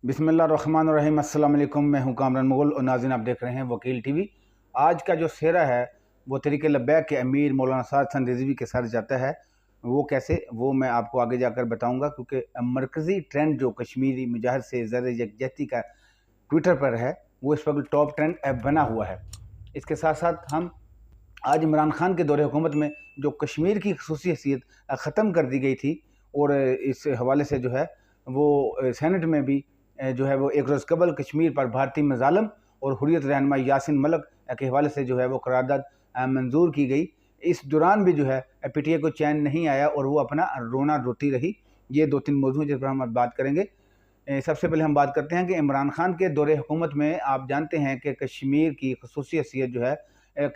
बिस्मिल्लाहिर्रहमानिर्रहीम। अस्सलाम वालेकुम। मैं हूं कामरान मुगल और नाज़रीन आप देख रहे हैं वकील टीवी। आज का जो सेहरा है वो तरीक़े लब्बैक के अमीर मौलाना साद हसन रिज़वी के साथ जाता है। वो कैसे, वो मैं आपको आगे जाकर बताऊंगा, क्योंकि मरकज़ी ट्रेंड जो कश्मीरी मुजाहिद से ज़र यकजहती का ट्विटर पर है वो इस वक्त टॉप ट्रेंड बना हुआ है। इसके साथ साथ हम आज इमरान खान के दौरे हुकूमत में जो कश्मीर की खसूसी हैसियत ख़त्म कर दी गई थी, और इस हवाले से जो है वो सेनेट में भी जो है वो एक रोज़ कबल कश्मीर पर भारतीय मज़ालम और हुर्रियत रहनुमा यासिन मलिक के हवाले से जो है वो करारदाद मंजूर की गई। इस दौरान भी जो है पीटीआई को चैन नहीं आया और वो अपना रोना रोती रही। ये दो तीन मौजूद जिस पर हम बात करेंगे। सबसे पहले हम बात करते हैं कि इमरान खान के दौरे हुकूमत में आप जानते हैं कि कश्मीर की खसूसी हैसियत जो है,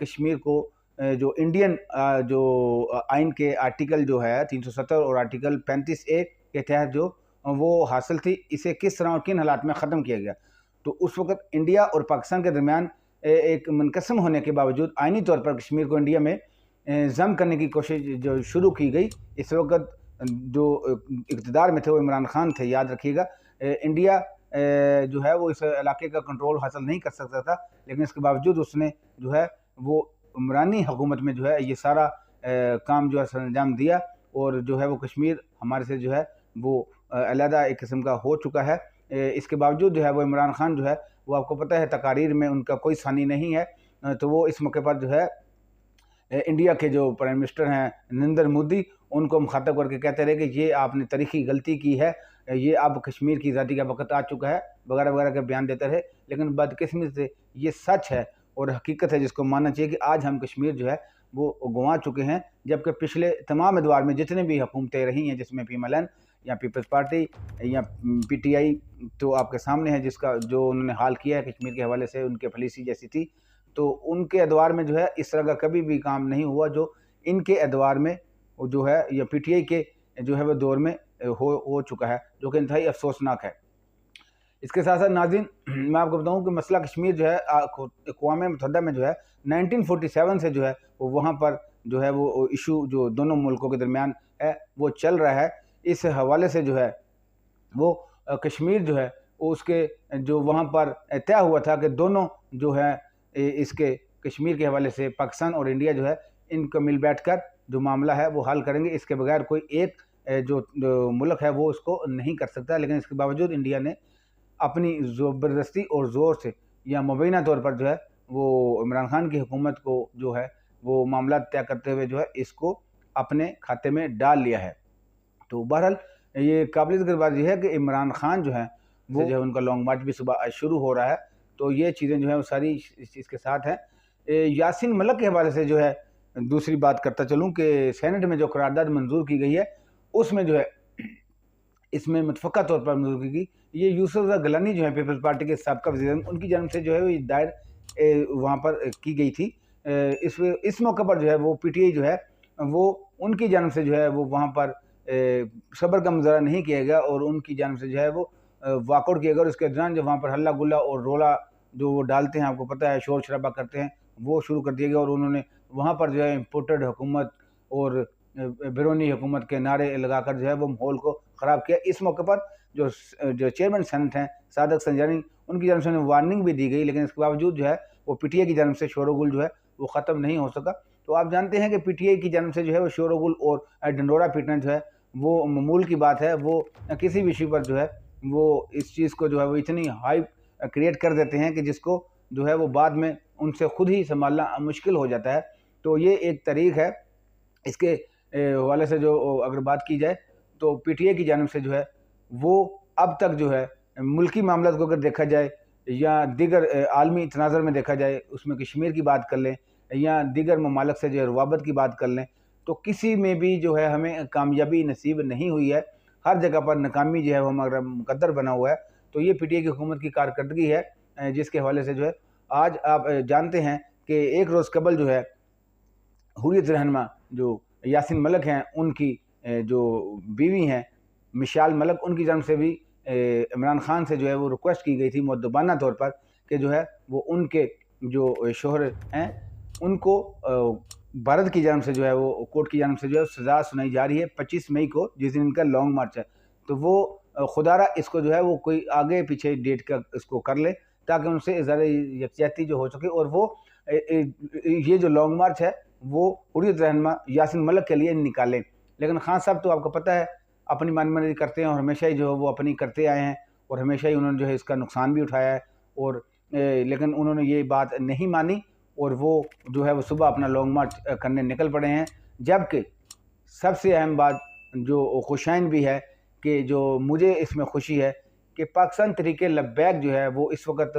कश्मीर को जो इंडियन जो आइन के आर्टिकल जो है 370 और आर्टिकल 35A के तहत जो वो हासिल थी, इसे किस तरह और किन हालात में ख़त्म किया गया। तो उस वक़्त इंडिया और पाकिस्तान के दरमियान एक मुनक़सम होने के बावजूद आइनी तौर पर कश्मीर को इंडिया में ज़म करने की कोशिश जो शुरू की गई। इस वक़्त जो इक़्तिदार में थे वो इमरान खान थे, याद रखिएगा। इंडिया जो है वो इस इलाके का कंट्रोल हासिल नहीं कर सकता था, लेकिन इसके बावजूद उसने जो है वो इमरानी हुकूमत में जो है ये सारा काम जो है सरअंजाम दिया, और जो है वो कश्मीर हमारे से जो है वो अलहदा एक किस्म का हो चुका है। इसके बावजूद जो है वो इमरान खान जो है वो आपको पता है तकारीर में उनका कोई सानी नहीं है। तो वो इस मौके पर जो है इंडिया के जो प्राइम मिनिस्टर हैं नरेंद्र मोदी, उनको मुखातब करके कहते रहे कि ये आपने तारीखी गलती की है, ये अब कश्मीर की आज़ादी का वक्त आ चुका है, वगैरह वगैरह के बयान देते रहे। लेकिन बदकिस्मती से ये सच है और हकीकत है जिसको मानना चाहिए कि आज हम कश्मीर जो है वो गंवा चुके हैं, जबकि पिछले तमाम अदवार में जितने भी हुकूमतें रही हैं, जिसमें PMLN या पीपल्स पार्टी या PTI तो आपके सामने है, जिसका जो उन्होंने हाल किया है कश्मीर के हवाले से, उनके पॉलिसी जैसी थी। तो उनके अदवार में जो है इस तरह का कभी भी काम नहीं हुआ जो इनके अदवार में जो है या PTI के जो है वो दौर में हो चुका है, जो कि इंतहाई अफसोसनाक है। इसके साथ साथ नाज़रीन मैं आपको बताऊं कि मसला कश्मीर जो है अक़वाम मुत्तहिदा में जो है 1947 से जो है वो वहाँ पर जो है वो इशू जो दोनों मुल्कों के दरमियान है वो चल रहा है। इस हवाले से जो है वो कश्मीर जो है वो उसके जो वहाँ पर तय हुआ था कि दोनों जो है इसके कश्मीर के हवाले से पाकिस्तान और इंडिया जो है इनको मिल बैठ कर जो मामला है वो हल करेंगे। इसके बगैर कोई एक जो मुल्क है वो उसको नहीं कर सकता। लेकिन इसके बावजूद इंडिया ने अपनी ज़बरदस्ती और ज़ोर से या मुबैना तौर पर जो है वो इमरान खान की हुकूमत को जो है वो मामला तय करते हुए जो है इसको अपने खाते में डाल लिया है। तो बहरहाल ये काबिल ज़िक्र बात यह है कि इमरान खान जो है वो जो है उनका लॉन्ग मार्च भी सुबह शुरू हो रहा है। तो ये चीज़ें जो है वो सारी इस चीज़ के साथ हैं। यासिन मलिक के हवाले से जो है दूसरी बात करता चलूँ कि सेनेट में जो करारदाद मंजूर की गई है उसमें जो है इसमें मुतफ़क्का तौर पर मंजूर की गई। ये यूसुफ गलानी जो है पीपल्स पार्टी के साबका वज़ीर, उनकी जन्म से जो है वो दायर वहाँ पर की गई थी। इस मौके पर जो है वो PTI जो है वो उनकी जन्म से जो है वो वहाँ पर सब्र का मुज़ाहरा नहीं किया गया और उनकी जन्म से जो है वो वॉकआउट किया गया। और उसके दौरान जो वहाँ पर हल्ला गुल्ला और रोला जो वो डालते हैं, आपको पता है, शोर शराबा करते हैं, वो शुरू कर दिया गया। और उन्होंने वहाँ पर जो है इम्पोर्टेड हुकूमत और बैरूनी हुकूमत के नारे लगाकर जो है वो माहौल को ख़राब किया। इस मौके पर जो चेयरमैन सेनेट हैं सादक संजानी, उनकी जानब से वार्निंग भी दी गई, लेकिन इसके बावजूद जो है वो PTI की जानब से शोरगुल जो है वो ख़त्म नहीं हो सका। तो आप जानते हैं कि PTI की जानब से जो है वो शोरगुल और ढंडोरा पीटना जो है वो मामूल की बात है। वो किसी भी इशू पर जो है वो इस चीज़ को जो है वो इतनी हाइप क्रिएट कर देते हैं कि जिसको जो है वो बाद में उनसे ख़ुद ही संभालना मुश्किल हो जाता है। तो ये एक तरीक़ है। इसके हवाले से जो अगर बात की जाए तो PTI की जानब से जो है वो अब तक जो है मुल्की मामला को अगर देखा जाए या दीगर आलमी तनाज़र में देखा जाए, उसमें कश्मीर की बात कर लें या दीगर ममालिक से जो है रवाबत की बात कर लें, तो किसी में भी जो है हमें कामयाबी नसीब नहीं हुई है। हर जगह पर नाकामी जो है वो हमारा मुकद्दर बना हुआ है। तो ये PTI की हुकूमत की कारकर्दगी है, जिसके हवाले से जो है आज आप जानते हैं कि एक रोज़ कबल जो है हुर्रियत रहनुमा जो यासिन मलिक हैं, उनकी जो बीवी हैं मिशाल मलिक, उनकी जानब से भी इमरान खान से जो है वो रिक्वेस्ट की गई थी मुअद्दबाना तौर पर कि जो है वो उनके जो शोहर हैं उनको भारत की जानब से जो है वो कोर्ट की जानब से जो है सज़ा सुनाई जा रही है 25 मई को, जिस दिन इनका लॉन्ग मार्च है। तो वो खुदारा इसको जो है वो कोई आगे पीछे डेट का इसको कर ले, ताकि उनसे ज़्यादा यकजहती जो हो सके, और वो ये जो लॉन्ग मार्च है वो हुर्रियत रहनुमा यासीन मलिक के लिए निकालें। लेकिन खान साहब तो आपको पता है अपनी मनमानी करते हैं, और हमेशा ही जो है वो अपनी करते आए हैं, और हमेशा ही उन्होंने जो है इसका नुकसान भी उठाया है। और लेकिन उन्होंने ये बात नहीं मानी, और वो जो है वो सुबह अपना लॉन्ग मार्च करने निकल पड़े हैं। जबकि सबसे अहम बात जो खुशाइन भी है, कि जो मुझे इसमें खुशी है कि पाकिस्तान तहरीक लब्बैक जो है वो इस वक्त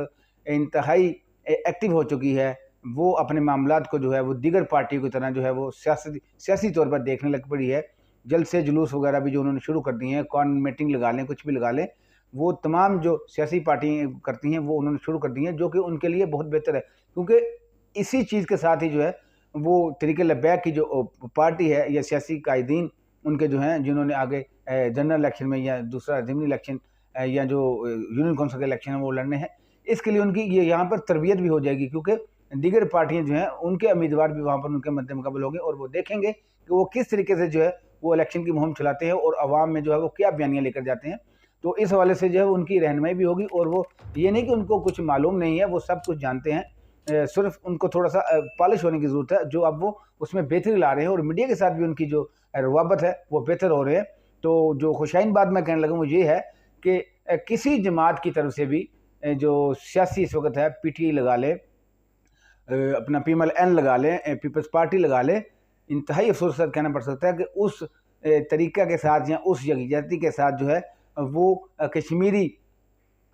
इंतहाई एक्टिव हो चुकी है। वो अपने मामलात को जो है वो दीगर पार्टियों की तरह जो है वो सियासी तौर पर देखने लग पड़ी है। जलसे जुलूस वगैरह भी जो उन्होंने शुरू कर दिए हैं, कौन मीटिंग लगा लें, कुछ भी लगा लें, वो तमाम जो सियासी पार्टियाँ करती हैं वो उन्होंने शुरू कर दी हैं, जो कि उनके लिए बहुत बेहतर है। क्योंकि इसी चीज़ के साथ ही जो है वो तहरीक लब्बैक की जो पार्टी है या सियासी कायदीन उनके जो हैं, जिन्होंने आगे जनरल इलेक्शन में या दूसरा ज़िमनी इलेक्शन या जो यूनियन काउंसिल के इलेक्शन है वो लड़ने हैं, इसके लिए उनकी ये यहाँ पर तरबियत भी हो जाएगी। क्योंकि दीगर पार्टियाँ जो हैं उनके उम्मीदवार भी वहाँ पर उनके मद्दे मुकाबले होंगे, और वो देखेंगे कि वो किस तरीके से जो है वो इलेक्शन की मुहिम चलाते हैं और आवाम में जो है वो क्या बयानियाँ लेकर जाते हैं। तो इस हवाले से जो है उनकी रहनुमाई भी होगी, और वो ये नहीं कि उनको कुछ मालूम नहीं है, वो सब कुछ जानते हैं। सिर्फ उनको थोड़ा सा पॉलिश होने की ज़रूरत है, जो अब वो उसमें बेहतरी ला रहे हैं, और मीडिया के साथ भी उनकी जो रवाबत है वो बेहतर हो रहे हैं। तो जो खुशाइन बात मैं कहने लगा वो ये है कि किसी जमात की तरफ से भी जो सियासी इस वक्त है, PTI लगा ले, अपना PMLN लगा लें, पीपल्स पार्टी लगा लें, इंतहाई अफसोस के साथ कहना पड़ सकता है कि उस तरीक़ा के साथ या उस यकजहती के साथ जो है वो कश्मीरी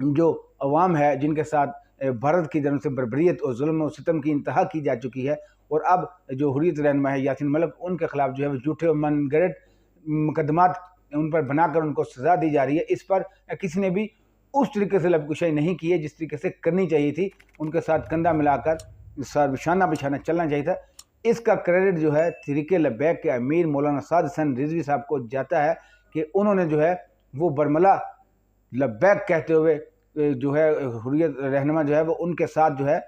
जो अवाम है, जिनके साथ भारत की जानब से बर्बरियत और जुल्म और सितम की इंतहा की जा चुकी है, और अब जो हुर्रियत रहनुमा है यासीन मलिक, उनके खिलाफ जो है वो झूठे और मनगढ़ंत मुकदमात उन पर बनाकर उनको सज़ा दी जा रही है। इस पर किसी ने भी उस तरीके से लबकुशाई नहीं की है जिस तरीके से करनी चाहिए थी। उनके साथ कंधा मिलाकर बिछाना बिछाना चलना चाहिए था। इसका क्रेडिट जो है तहरीक लब्बैक के अमीर मौलाना साद हसन रिजवी साहब को जाता है कि उन्होंने जो है वो बरमला लब्बैक कहते हुए जो है हुर्रियत रहनुमा जो है वो उनके साथ जो है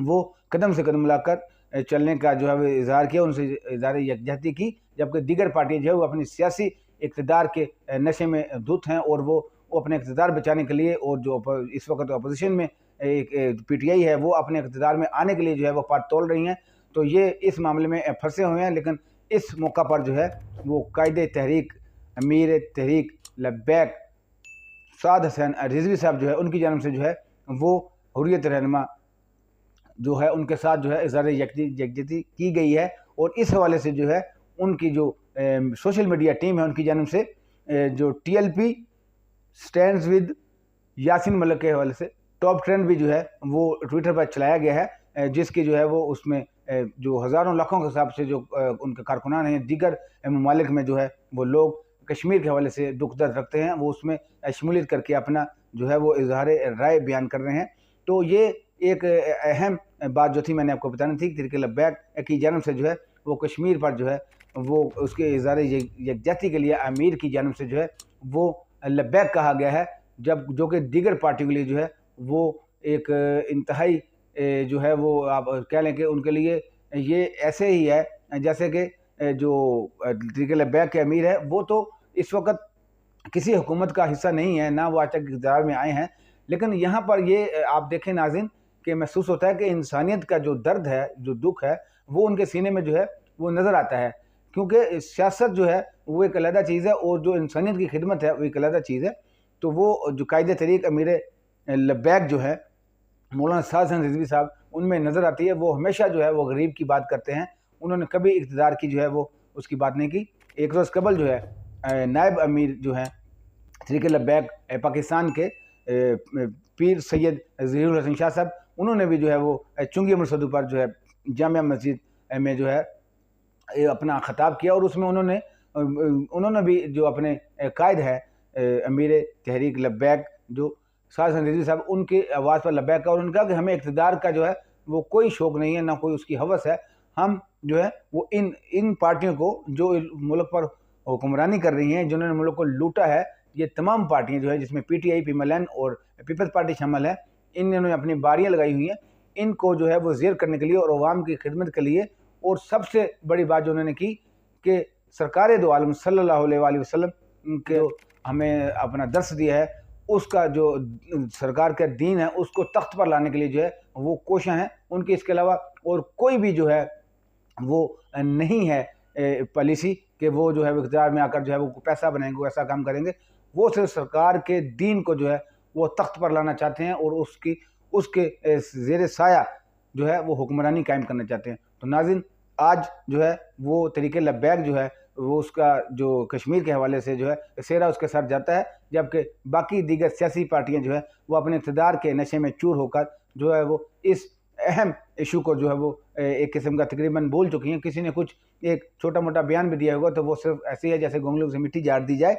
वो कदम से कदम मिलाकर चलने का जो है वो इजहार किया, उनसे इजहार यकजहती की। जबकि दीगर पार्टियाँ जो है वो अपनी सियासी इक़्तिदार के नशे में धुत हैं, और वो अपने इक़्तिदार बचाने के लिए, और जो इस वक्त अपोजिशन में एक PTI है वो अपने इक़्तिदार में आने के लिए जो है वो पाट तोल रही हैं। तो ये इस मामले में फंसे हुए हैं। लेकिन इस मौका पर जो है वो कायदे तहरीक अमीर तहरीक लब्बैक साद हसन रिजवी साहब जो है उनकी जानब से जो है वो हुर्रियत रहनुमा जो है उनके साथ जो है इज़हार यकजहती की गई है। और इस हवाले से जो है उनकी जो सोशल मीडिया टीम है उनकी जानब से जो TLP stands with Yasin Malik के हवाले से टॉप ट्रेंड भी जो है वो ट्विटर पर चलाया गया है, जिसकी जो है वो उसमें जो हज़ारों लाखों के हिसाब से जो उनके कारकुनान हैं दीगर ममालिक में जो है वो लोग कश्मीर के हवाले से दुख दर्द रखते हैं, वो उसमें शमूलियत करके अपना जो है वो इजहार राय बयान कर रहे हैं। तो ये एक अहम बात जो थी मैंने आपको बतानी थी। तहरीक लब्बैक की जानब से जो है वो कश्मीर पर जो है वो उसके इजहार यकजहती के लिए अमीर की जानब से जो है वो लब्बैक कहा गया है, जब जो कि दीगर पार्टियों के लिए जो है वो एक इंतहाई जो है वो आप कह लें कि उनके लिए ये ऐसे ही है जैसे कि जो तहरीक लब्बैक के अमीर है वो तो इस वक्त किसी हुकूमत का हिस्सा नहीं है, ना वो आज तक इक़्तिदार में आए हैं। लेकिन यहाँ पर ये आप देखें नाज़रीन कि महसूस होता है कि इंसानियत का जो दर्द है, जो दुख है, वो उनके सीने में जो है वो नज़र आता है। क्योंकि सियासत जो है वो एक अलग चीज़ है, और जो इंसानियत की खिदमत है वो एक अलग चीज़ है। तो वो जो कायदे तहरीक अमीर लब्बैक जो है मौलाना साद हसन रिजवी साहब उनमें नज़र आती है। वो हमेशा जो है वो गरीब की बात करते हैं, उन्होंने कभी इक़्तिदार की जो है वो उसकी बात नहीं की। एक रोज़ कबल जो है नायब अमीर जो है तहरीक लब्बैक पाकिस्तान के पीर सैयद ज़हीरुल हसन शाह साहब, उन्होंने भी जो है वो चुंगी अमर सदू पर जो है जामिया मस्जिद में जो है अपना ख़ताब किया, और उसमें उन्होंने भी जो अपने कायद है अमीर तहरीक लब्बैक जो साद हसन रिजवी साहब, उनकी आवाज़ पर लब्बैक का, और उन्होंने कहा कि हमें इक़्तिदार का जो है वो कोई शौक़ नहीं है, ना कोई उसकी हवस है। हम जो है वो इन पार्टियों को जो मुल्क पर हुक्मरानी कर रही हैं, जिन्होंने मुल्क को लूटा है, ये तमाम पार्टियां जो है जिसमें PTI PMLN और पीपल्स पार्टी शामिल है, इन्होंने अपनी बारियां लगाई हुई हैं। इनको जो है वो ज़ेर करने के लिए और अवाम की खिदमत के लिए, और सबसे बड़ी बात जो उन्होंने की कि सरकार दो आलम सल्लल्लाहु अलैहि वसल्लम के हमें अपना दर्श दिया है, उसका जो सरकार का दीन है उसको तख्त पर लाने के लिए जो है वो कोशिश हैं उनकी। इसके अलावा और कोई भी जो है वो नहीं है पॉलिसी कि वो जो है वो इख्तियार में आकर जो है वो पैसा बनाएंगे, वो ऐसा काम करेंगे। वो सिर्फ सरकार के दीन को जो है वो तख्त पर लाना चाहते हैं और उसके ज़ेर साया जो है वो हुक्मरानी कायम करना चाहते हैं। तो नाज़रीन, आज जो है वो तरीके लब्बैक जो है वो उसका जो कश्मीर के हवाले से जो है सेहरा उसके सर जाता है, जबकि बाकी दीगर सियासी पार्टियां जो है वो अपने इक़्तिदार के नशे में चूर होकर जो है वो इस अहम इशू को जो है वो एक किस्म का तकरीबन बोल चुकी हैं। किसी ने कुछ एक छोटा मोटा बयान भी दिया होगा तो वो सिर्फ ऐसे ही है जैसे गोंगलू से मिट्टी झाड़ दी जाए।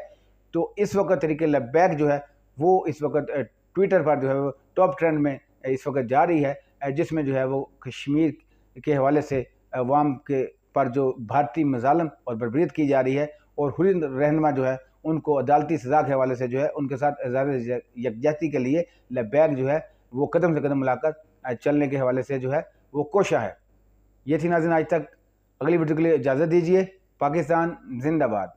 तो इस वक्त तरीके लब्बैक जो है वो इस वक्त ट्विटर पर जो है वो टॉप ट्रेंड में इस वक्त जा रही है, जिसमें जो है वो कश्मीर के हवाले से अवाम के पर जो भारतीय मजालम और बर्बरीत की जा रही है और हुर्रियत रहनुमा जो है उनको अदालती सज़ा के हवाले से जो है उनके साथ इज़हार यकजहती के लिए लब्बैक जो है वो कदम से कदम मिलाकर चलने के हवाले से जो है वो कोशिश है। ये थी नाज़रीन आज तक। अगली वीडियो के लिए इजाज़त दीजिए। पाकिस्तान जिंदाबाद।